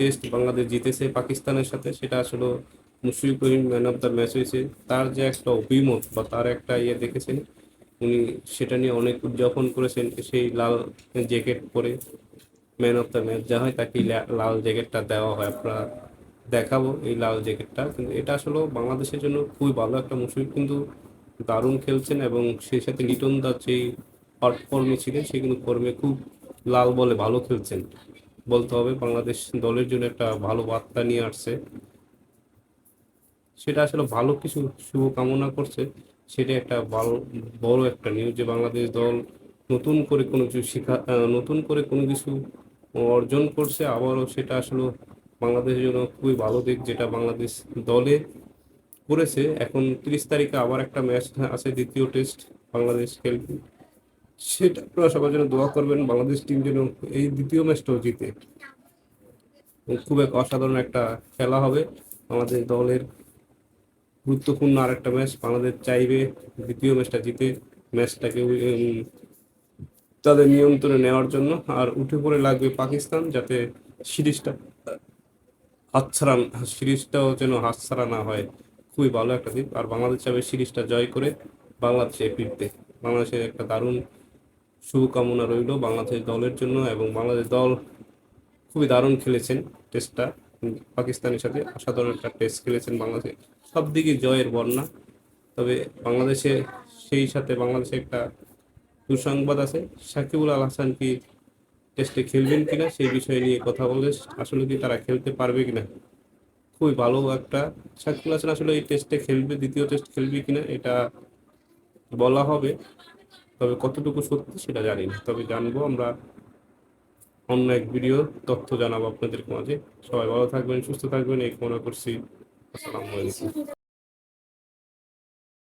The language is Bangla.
টেস্ট বাংলাদেশ জিতেছে পাকিস্তানের সাথে, সেটা আসলে Mushfiqur Rahim man of the match হয়েছে। তার যে একটা অভিমত বা তার একটা দেখেছেন, উনি সেটা নিয়ে অনেক উদযাপন করেছেন। সেই লাল জ্যাকেট পরে ম্যান অফ দ্য ম্যাচ যা হয় তাকে লাল জ্যাকেটটা দেওয়া হয়। আপনারা দেখাবো এই লাল জ্যাকেটটা, কিন্তু এটা আসলে বাংলাদেশের জন্য খুবই ভালো একটা। মুশফিক কিন্তু দারুণ খেলছেন এবং সেই সাথে লিটন দাস যেই হট ফর্মে ছিলেন, সে কিন্তু ফর্মে খুব লাল বলে ভালো খেলছেন বলতে হবে। বাংলাদেশ দলের জন্য একটা ভালো বার্তা নিয়ে আসছে, সেটা আসলে ভালো কিছু শুভ কামনা করছে। সেটা একটা ভালো বড় একটা নিউজ যে বাংলাদেশ দল নতুন করে কোনো কিছু নতুন করে কোনো কিছু অর্জন করছে। আবারও সেটা আসলে বাংলাদেশের জন্য খুবই ভালো দিক, যেটা বাংলাদেশ দলে করেছে। এখন 30 তারিখে আবার একটা ম্যাচ আছে, দ্বিতীয় টেস্ট বাংলাদেশ খেলবে। সেটা আপনারা সবার জন্য দোয়া করবেন, বাংলাদেশ টিম যেন এই দ্বিতীয় ম্যাচটাও জিতে। খুব এক অসাধারণ একটা খেলা হবে আমাদের দলের। গুরুত্বপূর্ণ আর একটা ম্যাচ, বাংলাদেশ চাইবে দ্বিতীয় ম্যাচটা জিতে ম্যাচটাকে তাদের নিয়ন্ত্রণে নেওয়ার জন্য। আর উঠে পড়ে লাগবে পাকিস্তান, যাতে সিরিজটা হাতছাড়া সিরিজটাও যেন হাতছাড়া না হয়। খুবই ভালো একটা দিক। আর বাংলাদেশ চাইবে সিরিজটা জয় করে বাংলাদেশে ফিরতে। বাংলাদেশের একটা দারুণ শুভকামনা রইল বাংলাদেশ দলের জন্য, এবং বাংলাদেশ দল খুবই দারুণ খেলেছেন টেস্টটা। পাকিস্তানের সাথে অসাধারণ একটা টেস্ট খেলেছেন বাংলাদেশে, সব দিকে জয়ের বন্যা। তবে বাংলাদেশে সেই সাথে বাংলাদেশে একটা দুঃসংবাদ আছে, সাকিবুল আল হাসান কি টেস্টে খেলবেন কিনা সেই বিষয় নিয়ে কথা বলে। আসলে কি তারা খেলতে পারবে কিনা, খুবই ভালো একটা। সাকিবুল হাসান আসলে এই টেস্টে খেলবে, দ্বিতীয় টেস্ট খেলবে কিনা এটা বলা হবে, তবে কতটুকু সত্যি সেটা জানি না। তবে জানবো আমরা অন্য এক ভিডিও, তথ্য জানাবো আপনাদের মাঝে। সবাই ভালো থাকবেন, সুস্থ থাকবেন এই কামনা করছি। আসসালামু আলাইকুম।